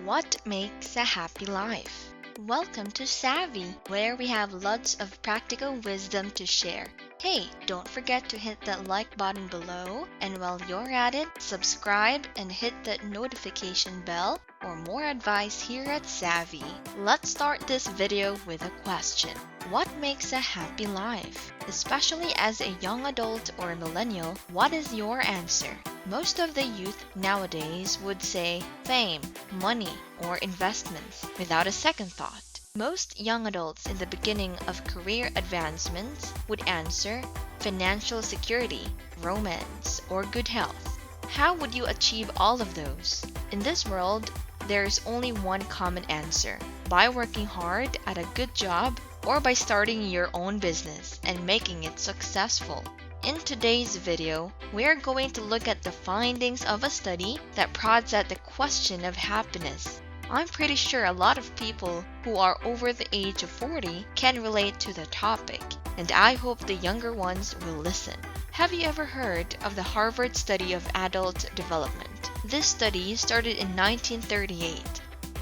What makes a happy life? Welcome to Savvy, where we have lots of practical wisdom to share. Hey, don't forget to hit that like button below, and while you're at it, subscribe and hit that notification bell for more advice here at Savvy. Let's start this video with a question. What makes a happy life? Especially as a young adult or millennial, what is your answer? Most of the youth nowadays would say fame, money, or investments without a second thought. Most young adults in the beginning of career advancements would answer financial security, romance, or good health. How would you achieve all of those? In this world, there's only one common answer: by working hard at a good job or by starting your own business and making it successful. In today's video, we're going to look at the findings of a study that prods at the question of happiness. I'm pretty sure a lot of people who are over the age of 40 can relate to the topic, and I hope the younger ones will listen. Have you ever heard of the Harvard Study of Adult Development? This study started in 1938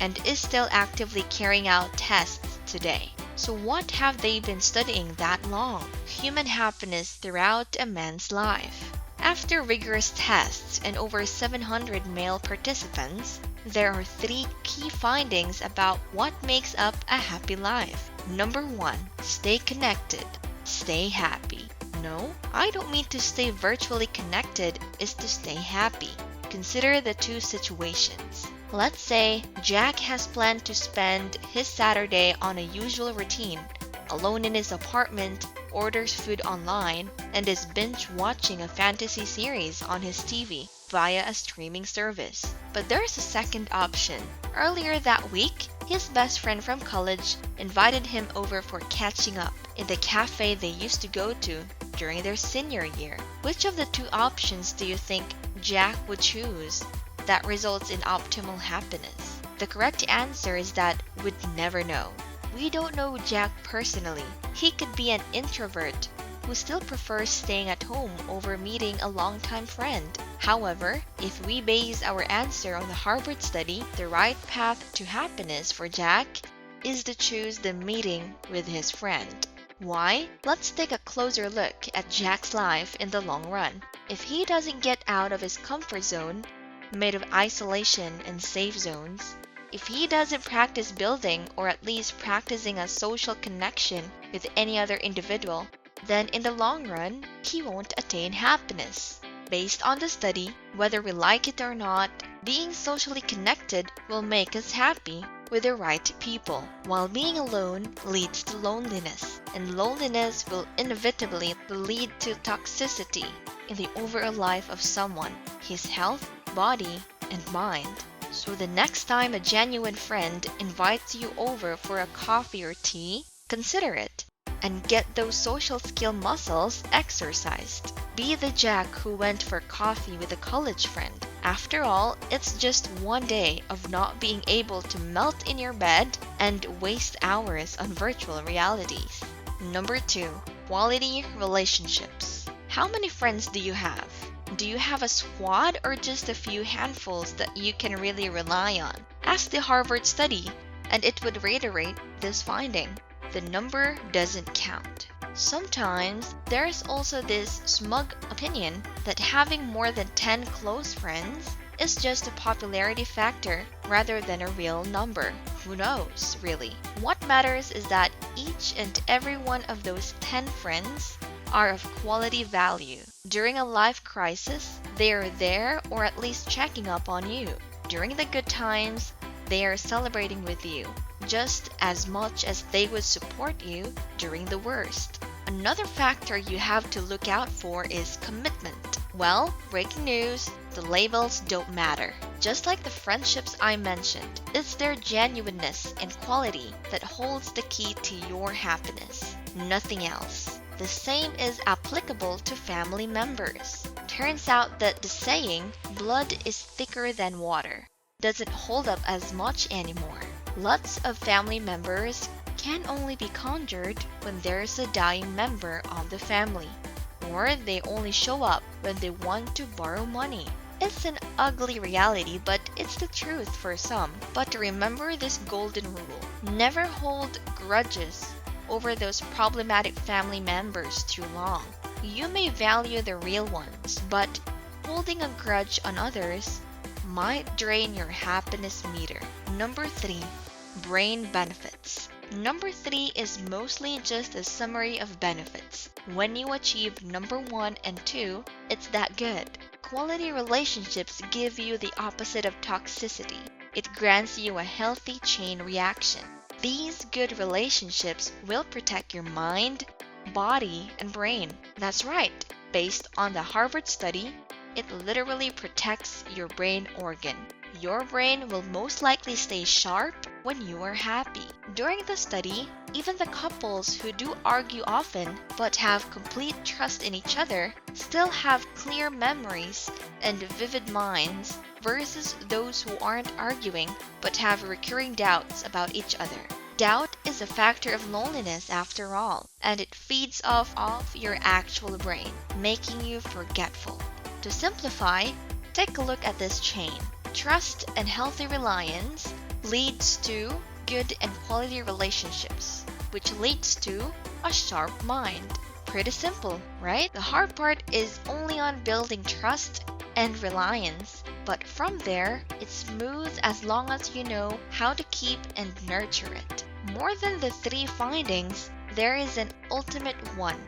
and is still actively carrying out tests today. So what have they been studying that long? Human happiness throughout a man's life. After rigorous tests and over 700 male participants, there are three key findings about what makes up a happy life. Number 1, stay connected. Stay happy. No, I don't mean to stay virtually connected is to stay happy. Consider the two situations. Let's say Jack has planned to spend his Saturday on a usual routine, alone in his apartment, orders food online, and is binge watching a fantasy series on his TV via a streaming service. But there's a second option. Earlier that week, his best friend from college invited him over for catching up in the cafe they used to go to during their senior year. Which of the two options do you think Jack would choose that results in optimal happiness? The correct answer is that we'd never know. We don't know Jack personally. He could be an introvert who still prefers staying at home over meeting a longtime friend. However, if we base our answer on the Harvard study, the right path to happiness for Jack is to choose the meeting with his friend. Why? Let's take a closer look at Jack's life in the long run. If he doesn't get out of his comfort zone, made of isolation and safe zones, if he doesn't practice building or at least practicing a social connection with any other individual, then in the long run, he won't attain happiness. Based on the study, whether we like it or not, being socially connected will make us happy with the right people, while being alone leads to loneliness, and loneliness will inevitably lead to toxicity in the overall life of someone, his health, body, and mind. So the next time a genuine friend invites you over for a coffee or tea, consider it and get those social skill muscles exercised. Be the Jack who went for coffee with a college friend. After all, it's just one day of not being able to melt in your bed and waste hours on virtual realities. Number 2, quality relationships. How many friends do you have? Do you have a squad or just a few handfuls that you can really rely on? Ask the Harvard study, and it would reiterate this finding. The number doesn't count. Sometimes there's also this smug opinion that having more than 10 close friends is just a popularity factor rather than a real number. Who knows, really? What matters is that each and every one of those 10 friends are of quality value. During a life crisis, they are there or at least checking up on you. During the good times, they are celebrating with you, just as much as they would support you during the worst. Another factor you have to look out for is commitment. Well, breaking news, the labels don't matter. Just like the friendships I mentioned, it's their genuineness and quality that holds the key to your happiness, nothing else. The same is applicable to family members. Turns out that the saying, blood is thicker than water, doesn't hold up as much anymore. Lots of family members can only be conjured when there's a dying member of the family, or they only show up when they want to borrow money. It's an ugly reality, but it's the truth for some. But remember this golden rule. Never hold grudges over those problematic family members too long. You may value the real ones, but holding a grudge on others might drain your happiness meter. Number 3, brain benefits. Number 3 is mostly just a summary of benefits. When you achieve number 1 and 2, it's that good. Quality relationships give you the opposite of toxicity. It grants you a healthy chain reaction. These good relationships will protect your mind, body, and brain. That's right. Based on the Harvard study, it literally protects your brain organ. Your brain will most likely stay sharp when you are happy. During the study, even the couples who do argue often but have complete trust in each other still have clear memories and vivid minds versus those who aren't arguing but have recurring doubts about each other. Doubt is a factor of loneliness after all, and it feeds off your actual brain, making you forgetful. To simplify, take a look at this chain. Trust and healthy reliance leads to good and quality relationships, which leads to a sharp mind. Pretty simple, right? The hard part is only on building trust and reliance, but from there, it's smooth as long as you know how to keep and nurture it. More than the 3 findings, there is an ultimate one,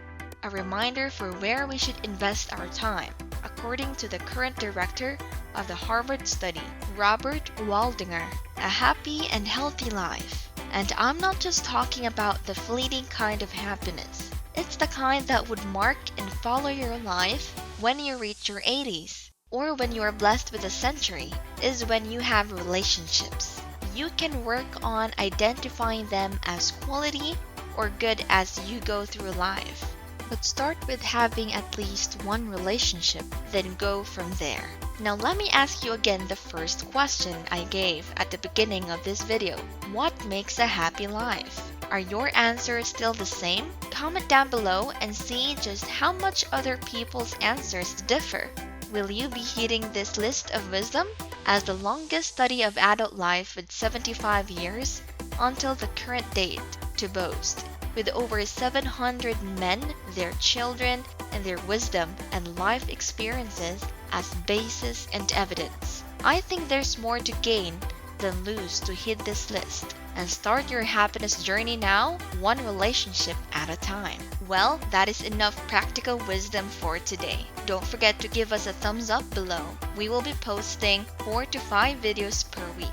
a reminder for where we should invest our time, according to the current director of the Harvard study, Robert Waldinger. A happy and healthy life. And I'm not just talking about the fleeting kind of happiness. It's the kind that would mark and follow your life when you reach your 80s, or when you are blessed with a century, is when you have relationships. You can work on identifying them as quality or good as you go through life. But start with having at least one relationship, then go from there. Now let me ask you again the first question I gave at the beginning of this video. What makes a happy life? Are your answers still the same? Comment down below and see just how much other people's answers differ. Will you be hitting this list of wisdom as the longest study of adult life with 75 years until the current date to boast, with over 700 men, their children, and their wisdom and life experiences as basis and evidence? I think there's more to gain than lose to hit this list and start your happiness journey now, one relationship at a time. Well, that is enough practical wisdom for today. Don't forget to give us a thumbs up below. We will be posting 4 to 5 videos per week.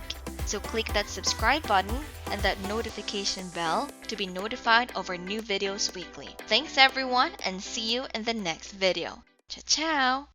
So click that subscribe button and that notification bell to be notified of our new videos weekly. Thanks everyone, and see you in the next video. Ciao ciao!